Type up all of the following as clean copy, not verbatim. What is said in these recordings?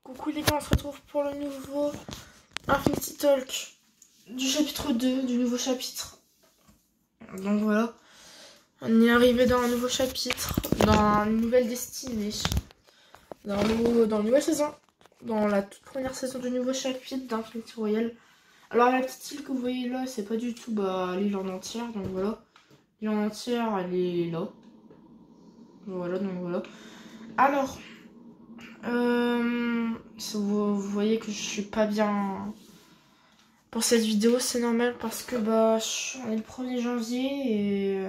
Coucou les gars, on se retrouve pour le nouveau Infinity Talk du chapitre 2, du nouveau chapitre. Donc voilà, on est arrivé dans un nouveau chapitre, dans une nouvelle destinée, dans une nouvelle saison, dans la toute première saison du nouveau chapitre d'Infinity Royal. Alors la petite île que vous voyez là, c'est pas du tout l'île en entière, donc voilà. L'île en entière, elle est là. Voilà, donc voilà. Alors... vous voyez que je suis pas bien pour cette vidéo, c'est normal parce que on est le 1er janvier et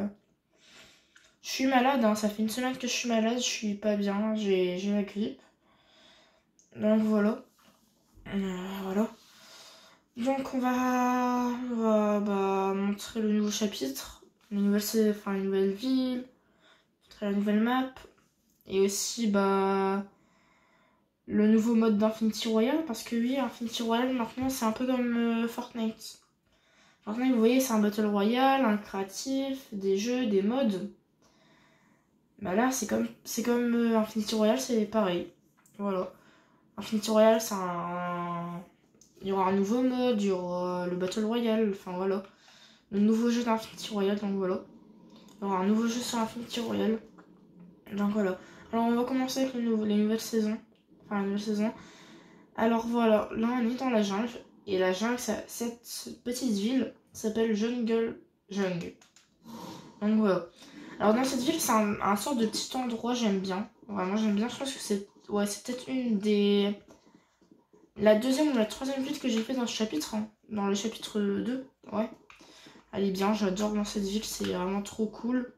je suis malade, hein. Ça fait une semaine que je suis malade, je suis pas bien, j'ai la grippe. Donc voilà. Voilà. Donc on va montrer le nouveau chapitre, les nouvelles villes, montrer la nouvelle map et aussi le nouveau mode d'Infinity Royal, parce que oui, Infinity Royal maintenant c'est un peu comme Fortnite. Fortnite, vous voyez, c'est un Battle Royale, un créatif, des jeux, des modes. Bah là, c'est comme Infinity Royal, c'est pareil. Voilà. Infinity Royal, il y aura un nouveau mode, il y aura le Battle Royale, enfin voilà. Le nouveau jeu d'Infinity Royal, donc voilà. Il y aura un nouveau jeu sur Infinity Royal. Donc voilà. Alors on va commencer avec les nouvelles saisons. Enfin, la nouvelle saison. Alors voilà, là on est dans la jungle. Et la jungle, cette petite ville s'appelle Jungle. Donc voilà. Alors dans cette ville, c'est un sort de petit endroit, j'aime bien. Vraiment, j'aime bien. Je pense que c'est peut-être une des... La deuxième ou la troisième ville que j'ai fait dans ce chapitre. Hein. Dans le chapitre 2. Ouais. Elle est bien, j'adore dans cette ville, c'est vraiment trop cool.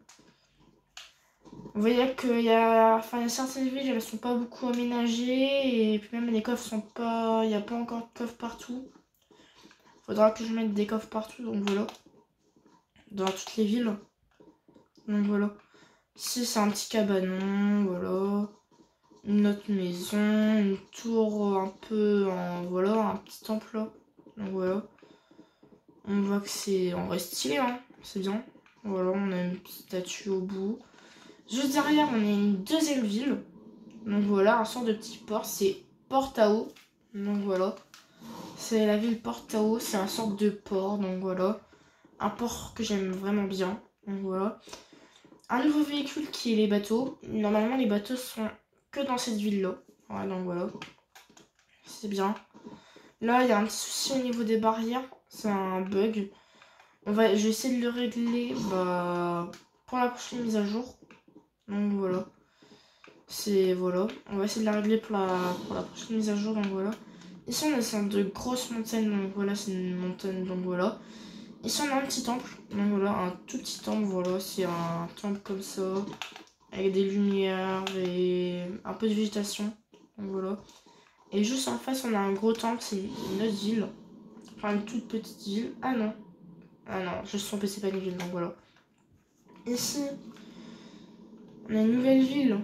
Vous voyez qu'il y a certaines villes, elles sont pas beaucoup aménagées. Et puis même les coffres sont pas... Il n'y a pas encore de coffres partout. Faudra que je mette des coffres partout, donc voilà. Dans toutes les villes. Donc voilà. Ici, c'est un petit cabanon, voilà. Une autre maison, une tour un peu en... Voilà, un petit temple là. Donc voilà. On voit que c'est... On reste stylé, hein. C'est bien. Voilà, on a une petite statue au bout. Juste derrière, on a une deuxième ville. Donc voilà, un sort de petit port. C'est Port-Tao. Donc voilà. C'est la ville Port-Tao. C'est un sort de port. Donc voilà. Un port que j'aime vraiment bien. Donc voilà. Un nouveau véhicule qui est les bateaux. Normalement, les bateaux sont que dans cette ville-là. Ouais, donc voilà. C'est bien. Là, il y a un petit souci au niveau des barrières. C'est un bug. Je vais essayer de le régler pour la prochaine mise à jour. Donc voilà. Voilà. On va essayer de la régler pour la prochaine mise à jour. Donc voilà. Ici, on est sur de grosses montagnes. Donc voilà, c'est une montagne. Donc voilà. Ici, on a un petit temple. Donc voilà, un tout petit temple. Voilà, c'est un temple comme ça. Avec des lumières et un peu de végétation. Donc voilà. Et juste en face, on a un gros temple. C'est une autre ville. Enfin, une toute petite ville. Ah non. Ah non, je suis trompée, c'est pas une ville. Donc voilà. Ici, on a une nouvelle ville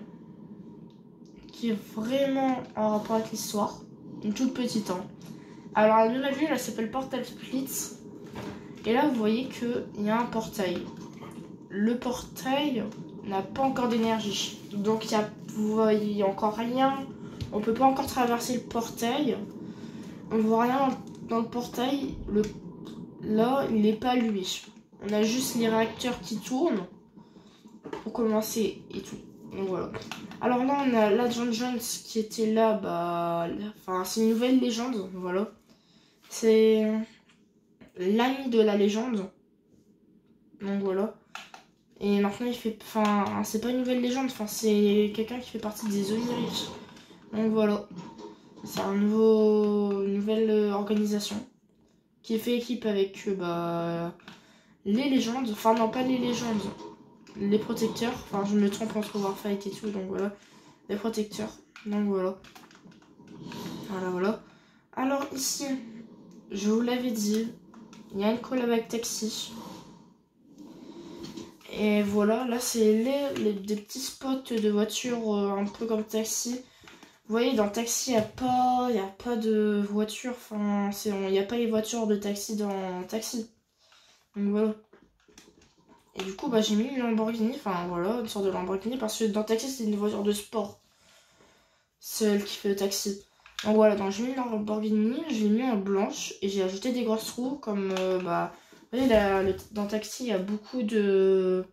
qui est vraiment en rapport avec l'histoire. Une toute petite, hein. Alors, la nouvelle ville, elle s'appelle Portal Splits. Et là, vous voyez qu'il y a un portail. Le portail n'a pas encore d'énergie. Donc, vous voyez encore rien. On peut pas encore traverser le portail. On voit rien dans le portail. Là, il n'est pas allumé. On a juste les réacteurs qui tournent pour commencer et tout. Donc voilà. Alors là, on a l'Agent Jones qui était là. C'est une nouvelle légende. Voilà. C'est l'ami de la légende. Donc voilà. Et maintenant, il fait... c'est pas une nouvelle légende. C'est quelqu'un qui fait partie des Oniriques. Donc voilà. C'est une nouvelle organisation qui fait équipe avec les légendes. Enfin, non, pas les légendes. Les protecteurs. Enfin, je me trompe entre Warfight et tout. Donc voilà. Les protecteurs. Donc voilà. Voilà. Alors ici, je vous l'avais dit, il y a une collab avec Taxi. Et voilà, là c'est des petits spots de voitures un peu comme Taxi. Vous voyez, dans Taxi, il n'y a pas de voiture. Il n'y a pas les voitures de taxi dans Taxi. Donc voilà. Et du coup, j'ai mis une Lamborghini. Enfin voilà, une sorte de Lamborghini. Parce que dans Taxi, c'est une voiture de sport. Celle qui fait le taxi. Donc voilà, donc j'ai mis la Lamborghini, je l'ai mis en blanche et j'ai ajouté des grosses roues comme bah vous voyez dans Taxi il y a beaucoup de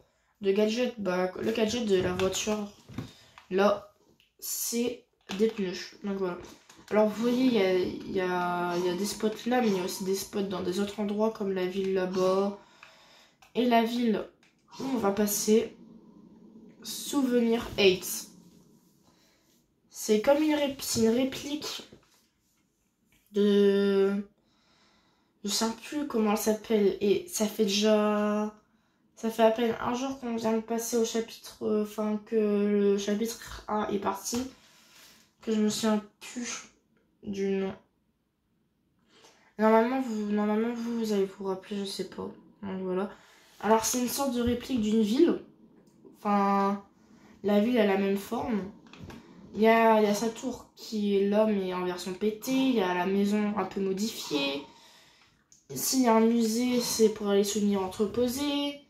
gadgets. Bah le gadget de la voiture là c'est des pneus. Donc voilà. Alors vous voyez il y a des spots là, mais il y a aussi des spots dans des autres endroits comme la ville là-bas. Et la ville où on va passer, Souvenir 8. C'est comme une réplique de... Je sais plus comment elle s'appelle. Et ça fait déjà... Ça fait à peine un jour qu'on vient de passer au chapitre... Enfin, que le chapitre 1 est parti. Que je me souviens plus du nom. Normalement, vous allez vous rappeler, je sais pas. Donc voilà. Alors, c'est une sorte de réplique d'une ville. Enfin, la ville a la même forme. Il y a sa tour qui est là, mais en version pétée. Il y a la maison un peu modifiée. Ici, il y a un musée, c'est pour les souvenirs entreposés.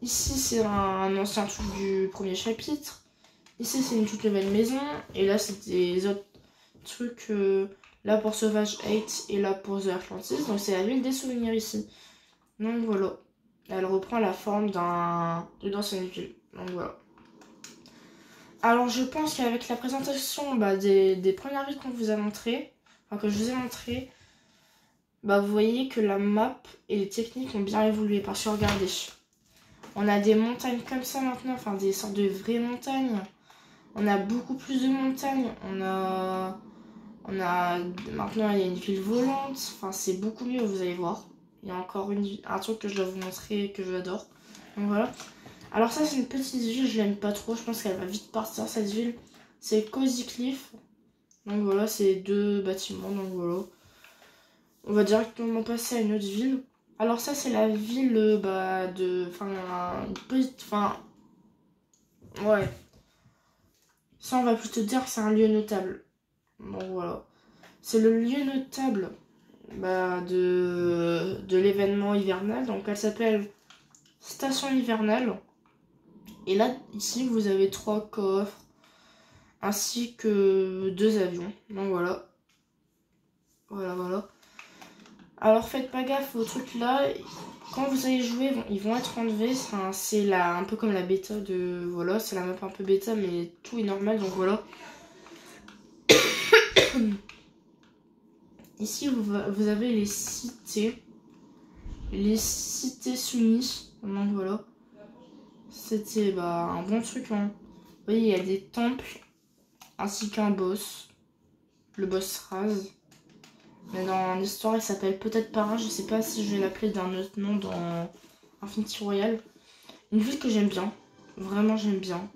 Ici, c'est un ancien truc du premier chapitre. Ici, c'est une toute nouvelle maison. Et là, c'est des autres trucs. Là pour Sauvage 8 et là pour The Atlantis. Donc, c'est la ville des souvenirs ici. Donc, voilà. Elle reprend la forme d'une ancienne ville. Donc, voilà. Alors, je pense qu'avec la présentation des premières villes qu'on vous a montrées, enfin, que je vous ai montrées, bah, vous voyez que la map et les techniques ont bien évolué. Parce que regardez, on a des montagnes comme ça maintenant, enfin des sortes de vraies montagnes. On a beaucoup plus de montagnes. Maintenant il y a une ville volante. Enfin c'est beaucoup mieux, vous allez voir. Il y a encore un truc que je dois vous montrer que j'adore. Donc voilà. Alors ça c'est une petite ville, je l'aime pas trop. Je pense qu'elle va vite partir cette ville. C'est Cozy Cliff. Donc voilà, c'est 2 bâtiments. Donc voilà. On va directement passer à une autre ville. Alors ça c'est la ville une petite... Enfin... Ouais. Ça on va plutôt dire que c'est un lieu notable. Bon voilà. C'est le lieu notable de l'événement hivernal. Donc elle s'appelle Station hivernale. Et là, ici, vous avez 3 coffres. Ainsi que 2 avions. Donc voilà. Voilà. Alors faites pas gaffe aux trucs là. Quand vous allez jouer, ils vont être enlevés. Enfin, c'est un peu comme la bêta de... Voilà, c'est la map un peu bêta, mais tout est normal, donc voilà. Ici, vous avez les cités. Les cités soumises. Donc voilà. C'était un bon truc. Hein. Vous voyez, il y a des temples. Ainsi qu'un boss. Le boss Raz. Mais dans l'histoire, il s'appelle peut-être Para. Je sais pas si je vais l'appeler d'un autre nom dans Infinity Royal. Une ville que j'aime bien. Vraiment, j'aime bien.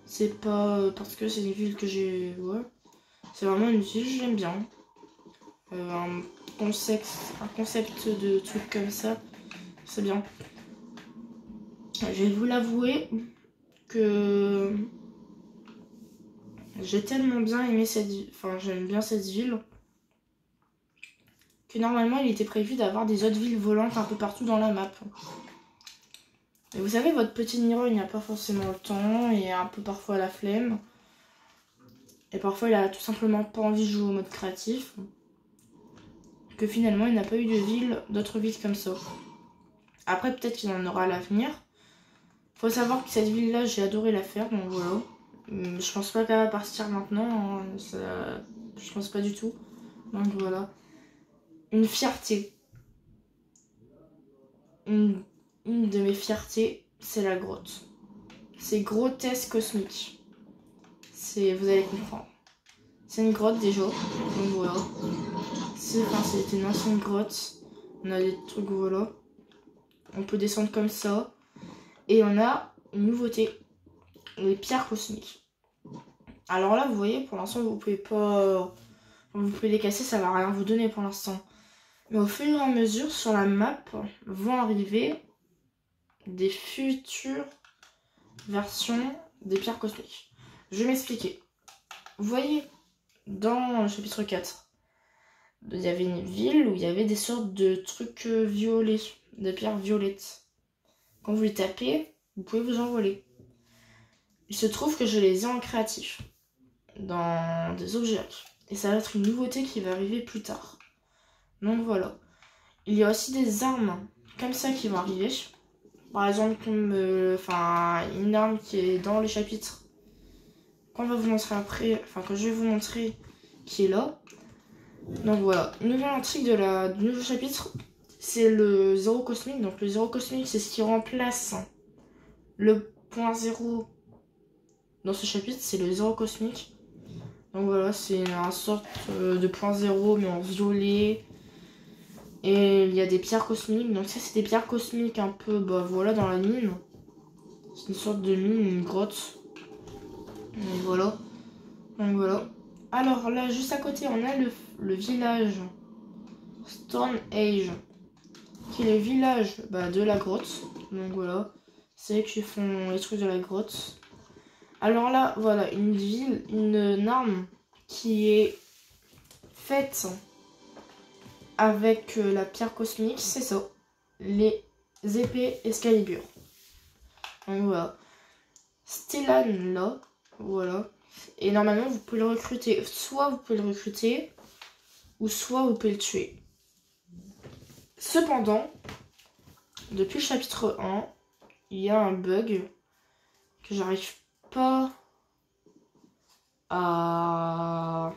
C'est pas parce que c'est une ville que j'ai... Ouais. C'est vraiment une ville que j'aime bien. Un concept de trucs comme ça. C'est bien. Je vais vous l'avouer que j'ai tellement bien aimé cette ville. Enfin, j'aime bien cette ville. Que normalement, il était prévu d'avoir des autres villes volantes un peu partout dans la map. Et vous savez, votre petit Niro, il n'a pas forcément le temps et un peu parfois la flemme. Et parfois, il a tout simplement pas envie de jouer au mode créatif. Que finalement, il n'a pas eu d'autres villes comme ça. Après, peut-être qu'il en aura à l'avenir. Faut savoir que cette ville-là, j'ai adoré la faire, donc voilà. Je pense pas qu'elle va partir maintenant. Hein, je pense pas du tout. Donc voilà. Une fierté. Une de mes fiertés, c'est la grotte. C'est grotesque cosmique. Vous allez comprendre. C'est une grotte déjà. Donc voilà. C'était une ancienne grotte. On a des trucs, voilà. On peut descendre comme ça. Et on a une nouveauté. Les pierres cosmiques. Alors là, vous voyez, pour l'instant, vous pouvez pas... Vous pouvez les casser, ça va rien vous donner pour l'instant. Mais au fur et à mesure, sur la map, vont arriver des futures versions des pierres cosmiques. Je vais m'expliquer. Vous voyez, dans le chapitre 4, il y avait une ville où il y avait des sortes de trucs violets, de pierres violettes. Quand vous les tapez, vous pouvez vous envoler. Il se trouve que je les ai en créatif, dans des objets. Et ça va être une nouveauté qui va arriver plus tard. Donc voilà. Il y a aussi des armes comme ça qui vont arriver. Par exemple, comme une arme qui est dans le chapitre qu'on va vous montrer après, que je vais vous montrer, qui est là. Donc voilà, une nouvelle intrigue du nouveau chapitre, c'est le zéro cosmique. Donc le zéro cosmique, c'est ce qui remplace le point zéro dans ce chapitre, c'est le zéro cosmique. Donc voilà, c'est une sorte de point zéro mais en violet. Et il y a des pierres cosmiques. Donc ça, c'est des pierres cosmiques un peu, voilà, dans la mine. C'est une sorte de mine, une grotte. Et voilà. Donc voilà. Alors là, juste à côté, on a le village Stone Age, qui est le village de la grotte. Donc voilà. C'est eux qui font les trucs de la grotte. Alors là, voilà, une arme qui est faite avec la pierre cosmique, c'est ça. Les épées Excalibur. Donc voilà. Stellan là, voilà. Et normalement, vous pouvez le recruter. Soit vous pouvez le recruter, ou soit vous pouvez le tuer. Cependant, depuis le chapitre 1, il y a un bug que j'arrive pas à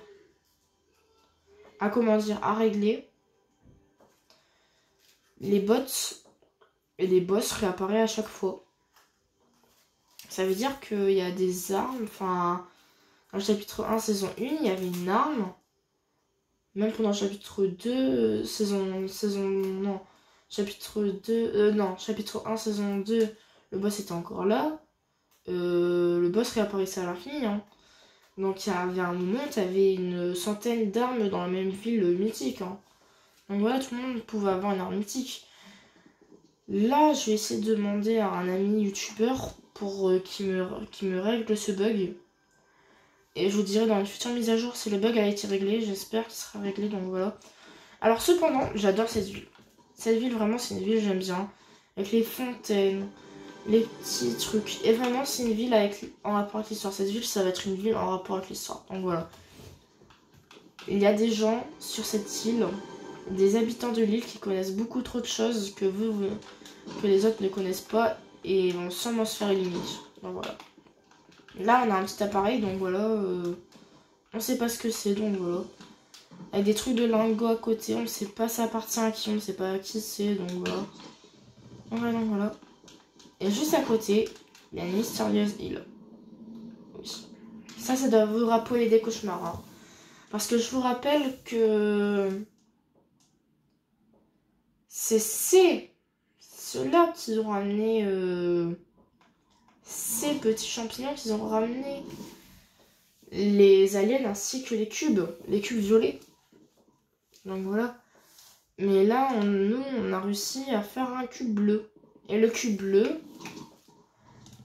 à régler. Les bots et les boss réapparaissent à chaque fois. Ça veut dire qu'il y a des armes, dans le chapitre 1, saison 1, il y avait une arme. Même pendant le chapitre 2, chapitre 1, saison 2, le boss était encore là. Le boss réapparaissait à l'infini. Hein. Donc il y avait un moment, tu avais une centaine d'armes dans la même ville mythique. Hein. Donc voilà, tout le monde pouvait avoir une arme mythique. Là, je vais essayer de demander à un ami youtubeur pour qui me règle ce bug. Et je vous dirai dans une future mise à jour si le bug a été réglé. J'espère qu'il sera réglé, donc voilà. Alors cependant, j'adore cette ville. Cette ville, vraiment, c'est une ville que j'aime bien. Avec les fontaines, les petits trucs. Et vraiment, c'est une ville en rapport avec l'histoire. Cette ville, ça va être une ville en rapport avec l'histoire. Donc voilà. Il y a des gens sur cette île, des habitants de l'île qui connaissent beaucoup trop de choses que que les autres ne connaissent pas et vont sûrement se faire éliminer. Donc voilà. Là, on a un petit appareil, donc voilà. On sait pas ce que c'est, donc voilà. Avec des trucs de lingots à côté, on sait pas ça appartient à qui, on sait pas à qui c'est, donc voilà. Donc voilà. Et juste à côté, il y a une mystérieuse île. Oui. Ça doit vous rappeler des cauchemars. Hein. Parce que je vous rappelle que c'est ceux-là qui ont ramené ces petits champignons qui ont ramené les aliens ainsi que les cubes violets. Donc voilà. Mais là, nous, on a réussi à faire un cube bleu. Et le cube bleu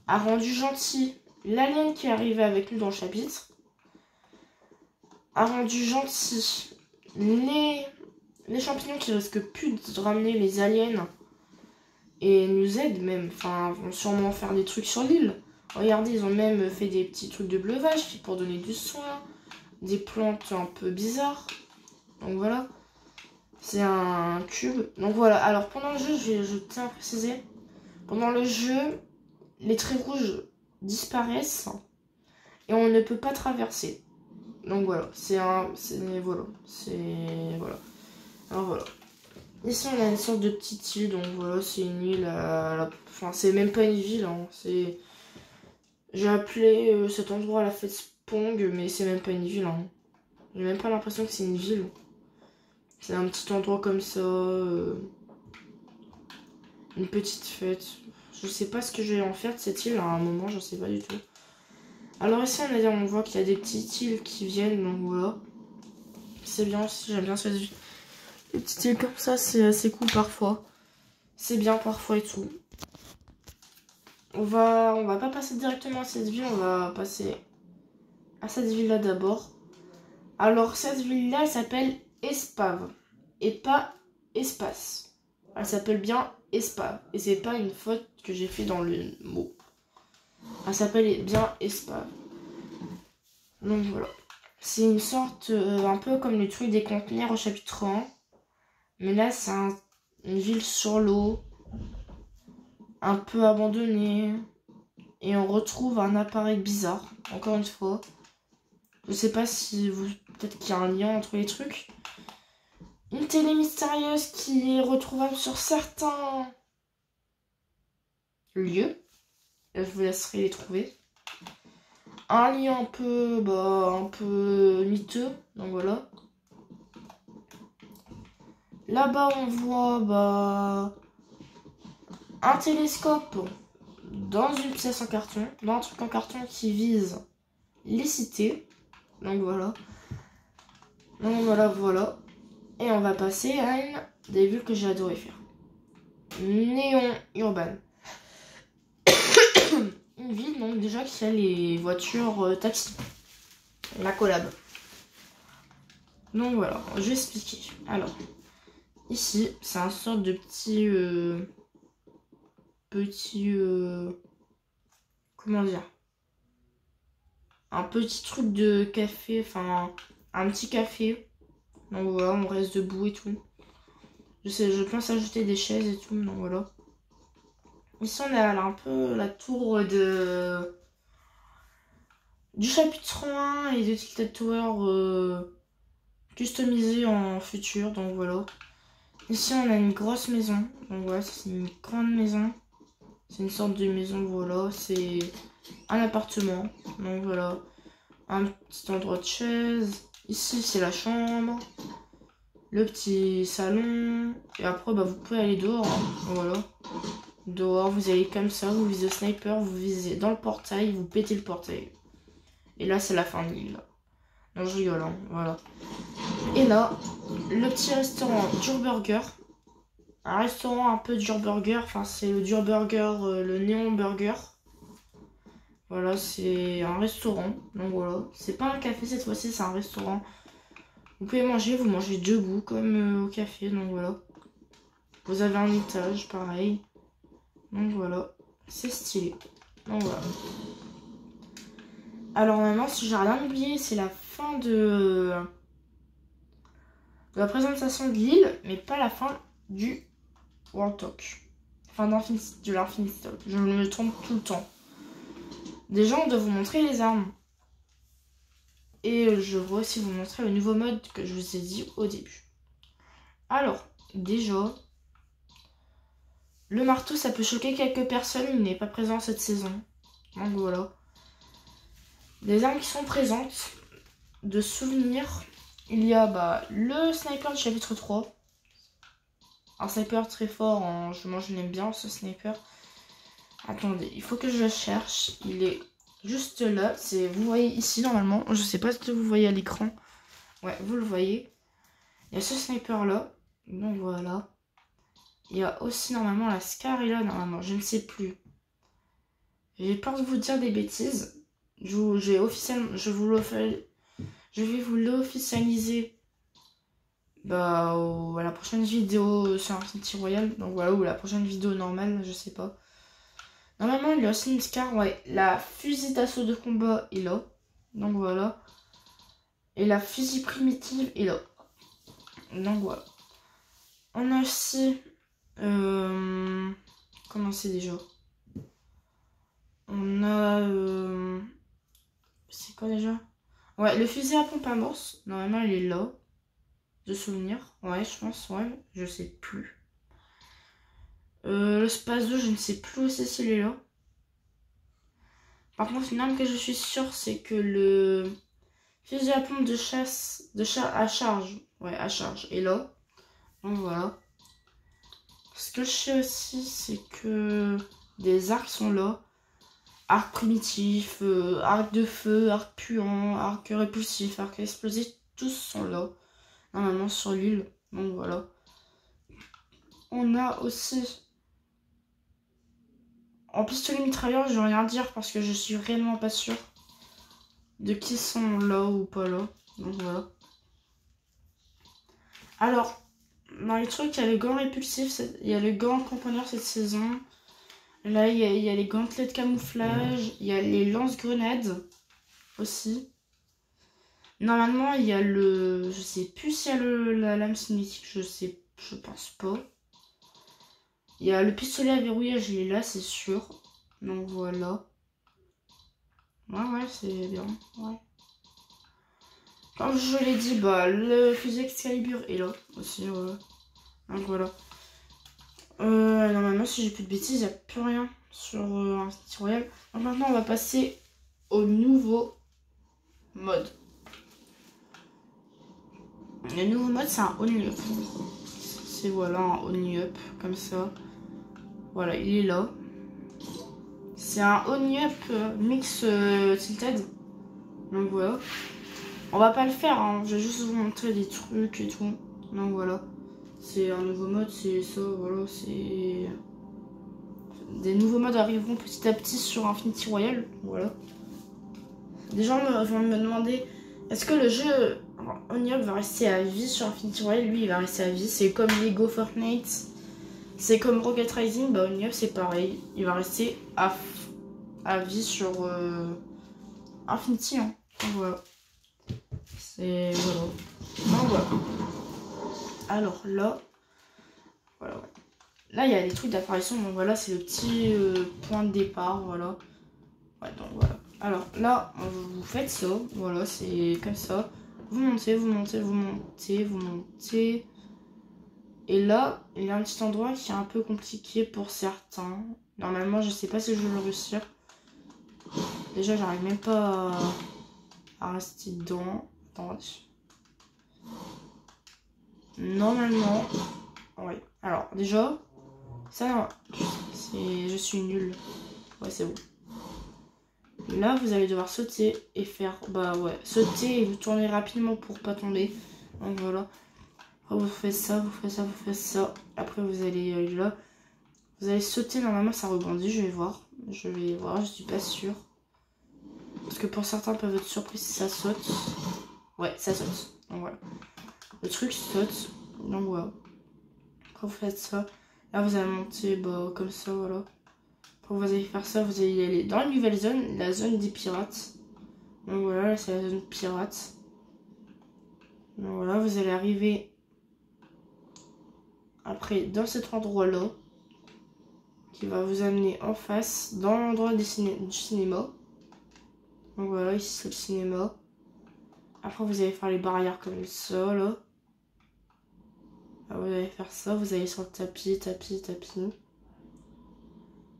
a rendu gentil l'alien qui est arrivé avec nous dans le chapitre. A rendu gentil les champignons qui risquent plus de ramener les aliens et nous aident même. Vont sûrement faire des trucs sur l'île. Regardez, ils ont même fait des petits trucs de bleuvage pour donner du soin. Des plantes un peu bizarres. Donc voilà. C'est un cube. Donc voilà. Alors pendant le jeu, je tiens à préciser. Pendant le jeu, les traits rouges disparaissent. Et on ne peut pas traverser. Donc voilà. Voilà. Alors voilà. Ici on a une sorte de petite île. Donc voilà, c'est une île c'est même pas une ville. Hein. J'ai appelé cet endroit la fête Spong, mais c'est même pas une ville. Hein. J'ai même pas l'impression que c'est une ville. C'est un petit endroit comme ça. Une petite fête. Je sais pas ce que je vais en faire de cette île à un moment, je sais pas du tout. Alors ici on voit qu'il y a des petites îles qui viennent, donc voilà. C'est bien aussi, j'aime bien cette ville. Les petites îles comme ça, c'est assez cool parfois. C'est bien parfois et tout. On va pas passer directement à cette ville, on va passer à cette ville-là d'abord. Alors cette ville-là, elle s'appelle Espave et pas Espace. Elle s'appelle bien Espave et c'est pas une faute que j'ai fait dans le mot. Elle s'appelle bien Espave. Donc voilà. C'est une sorte, un peu comme le truc des conteneurs au chapitre 1. Mais là, c'est une ville sur l'eau, un peu abandonnée. Et on retrouve un appareil bizarre, encore une fois. Je sais pas si vous... Peut-être qu'il y a un lien entre les trucs. Une télé mystérieuse qui est retrouvable sur certains lieux. Je vous laisserai les trouver. Un lien un peu miteux. Donc voilà. Là-bas, on voit un télescope dans une pièce en carton. Dans un truc en carton qui vise les cités. Donc voilà. Voilà. Et on va passer à une des villes que j'ai adoré faire. Néon Urban. Une ville donc déjà qui a les voitures taxi. La collab. Donc voilà, je vais expliquer. Alors, ici, c'est un sorte de comment dire, un petit truc de café, enfin un petit café. Donc voilà, on reste debout et tout. Je pense ajouter des chaises et tout, donc voilà. Ici on a un peu la tour du chapitre 1 et de Tilted Tower customisé en futur, donc voilà. Ici on a une grosse maison, donc voilà, c'est une grande maison. C'est une sorte de maison, voilà, c'est un appartement, donc voilà. Un petit endroit de chaise. Ici c'est la chambre, le petit salon. Et après vous pouvez aller dehors, hein. Voilà. Dehors, vous allez comme ça, vous visez au sniper, vous visez dans le portail, vous pétez le portail. Et là c'est la fin de l'île. Non, je rigole, hein. Voilà. Et là, le petit restaurant Durburger. Un restaurant un peu Durburger, enfin c'est le Durburger, le Néon Burger. Voilà, c'est un restaurant, donc voilà. C'est pas un café cette fois-ci, c'est un restaurant. Vous pouvez manger, vous mangez debout comme au café, donc voilà. Vous avez un étage, pareil. Donc voilà, c'est stylé. Donc voilà. Alors maintenant, si j'ai rien oublié, c'est la fin de la présentation de l'île, mais pas la fin du World Talk. Fin de l'Infinity Talk. Je me trompe tout le temps. Déjà, on doit vous montrer les armes. Et je vais aussi vous montrer le nouveau mode que je vous ai dit au début. Alors, déjà, le marteau, ça peut choquer quelques personnes. Il n'est pas présent cette saison. Donc voilà. Les armes qui sont présentes, de souvenirs, il y a le sniper du chapitre 3. Un sniper très fort, hein. Moi je l'aime bien ce sniper. Attendez, il faut que je le cherche. Il est juste là. Vous voyez ici normalement. Je sais pas si vous voyez à l'écran. Ouais, vous le voyez. Il y a ce sniper là. Donc voilà. Il y a aussi normalement la Scar est là normalement. Je ne sais plus. J'ai peur de vous dire des bêtises. Je vais vous l'officialiser à la prochaine vidéo sur Infinity Royal. Donc voilà, ou la prochaine vidéo normale, je sais pas. Normalement, il y a aussi une Scar, ouais. La fusil d'assaut de combat est là. Donc voilà. Et la fusil primitive est là. Donc voilà. On a aussi... comment c'est déjà? On a... c'est quoi déjà? Ouais, le fusil à pompe à morse. Normalement, il est là. De souvenir. Ouais, je pense, ouais. Je sais plus. Le Space 2, je ne sais plus aussi s'il est là. Par contre, une arme que je suis sûre, c'est que le fusil à pompe à charge. Ouais, à charge est là. Donc voilà. Ce que je sais aussi, c'est que des arcs sont là. Arc primitif, arc de feu, arc puant, arc répulsif, arc explosif, tous sont là. Normalement sur l'île. Donc voilà. On a aussi... En pistolet mitrailleur, je vais rien dire parce que je suis réellement pas sûre de qui sont là ou pas là. Donc voilà. Alors, dans les trucs, il y a le gant répulsif, il y a le gant camponneur cette saison. Là, il y a les gantelets de camouflage, il y a les lance-grenades aussi. Normalement, il y a le... Je sais plus s'il y a la lame cinétique, je pense pas. Il y a le pistolet à verrouillage, il est là, c'est sûr. Donc voilà. Ouais, c'est bien. Ouais. Comme je l'ai dit, bah, le fusil Excalibur est là aussi. Voilà. Donc voilà. Normalement, si j'ai plus de bêtises, il n'y a plus rien sur Infinity Royal. Donc maintenant, on va passer au nouveau mode. Le nouveau mode, c'est un Only Up. C'est voilà, un Only Up, comme ça. Voilà, il est là. C'est un Only Up mix tilted. Donc voilà. On va pas le faire, hein. Je vais juste vous montrer des trucs et tout. Donc voilà. C'est un nouveau mode, c'est ça, voilà, c'est... Des nouveaux modes arriveront petit à petit sur Infinity Royal, voilà. Des gens vont me demander, est-ce que le jeu Only Up va rester à vie sur Infinity Royal? Lui, il va rester à vie, c'est comme Lego Fortnite, c'est comme Rocket Rising, bah Only Up c'est pareil, il va rester à vie sur Infinity, hein. Donc voilà. C'est... voilà. Donc voilà. Alors là, voilà, ouais. Là, il y a des trucs d'apparition, donc voilà, c'est le petit point de départ, voilà. Ouais, donc voilà. Alors là, vous faites ça, voilà, c'est comme ça. Vous montez, vous montez, vous montez, vous montez. Et là, il y a un petit endroit qui est un peu compliqué pour certains. Normalement, je sais pas si je vais le réussir. Déjà, j'arrive même pas à rester dedans. Attendez. Normalement, ouais. Alors, déjà... Ça, non, je suis nulle. Ouais, c'est bon. Là, vous allez devoir sauter et faire... Bah ouais, sauter et vous tournez rapidement pour pas tomber. Donc voilà. Après, vous faites ça, vous faites ça, vous faites ça. Après, vous allez aller là. Vous allez sauter, normalement, ça rebondit. Je vais voir. Je suis pas sûre. Parce que pour certains, peuvent être surpris si ça saute. Ouais, ça saute. Donc voilà. Le truc saute. Donc voilà. Après, vous faites ça. Là, vous allez monter bah, comme ça, voilà. Après, vous allez faire ça, vous allez y aller dans la nouvelle zone, la zone des pirates. Donc voilà, c'est la zone pirate. Donc voilà, vous allez arriver après dans cet endroit-là, qui va vous amener en face, dans l'endroit du cinéma. Donc voilà, ici c'est le cinéma. Après, vous allez faire les barrières comme ça, là. Là, vous allez faire ça, vous allez sur le tapis.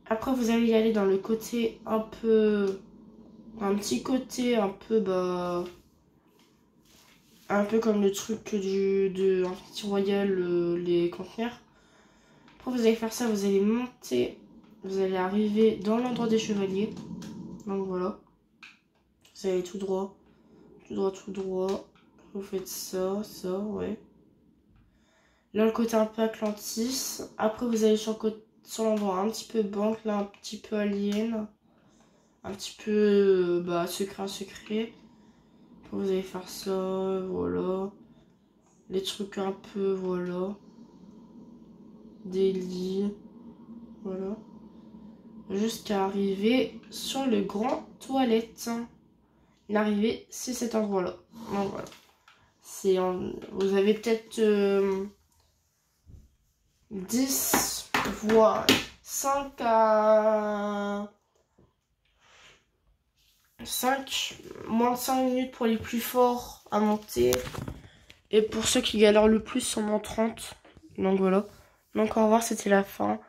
Après, vous allez y aller dans le côté un peu... Un petit côté un peu, bah... Un peu comme le truc de Infinity Royal, les conteneurs. Après, vous allez faire ça, vous allez monter. Vous allez arriver dans l'endroit des chevaliers. Donc voilà. Vous allez tout droit. Tout droit. Vous faites ça, ouais. Là, le côté un peu Atlantis. Après, vous allez sur l'endroit un petit peu banque, là, un petit peu alien. Un petit peu bah, secret. Après, vous allez faire ça, voilà. Les trucs un peu, voilà. Des lits, voilà. Jusqu'à arriver sur le grand toilette. L'arrivée, c'est cet endroit-là. Donc voilà. Vous avez peut-être 10 voire 5 à moins de 5 minutes pour les plus forts à monter. Et pour ceux qui galèrent le plus, sûrement 30. Donc voilà. Donc au revoir, c'était la fin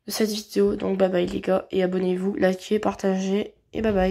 de cette vidéo. Donc bye bye les gars. Et abonnez-vous, likez, partagez. Et bye bye.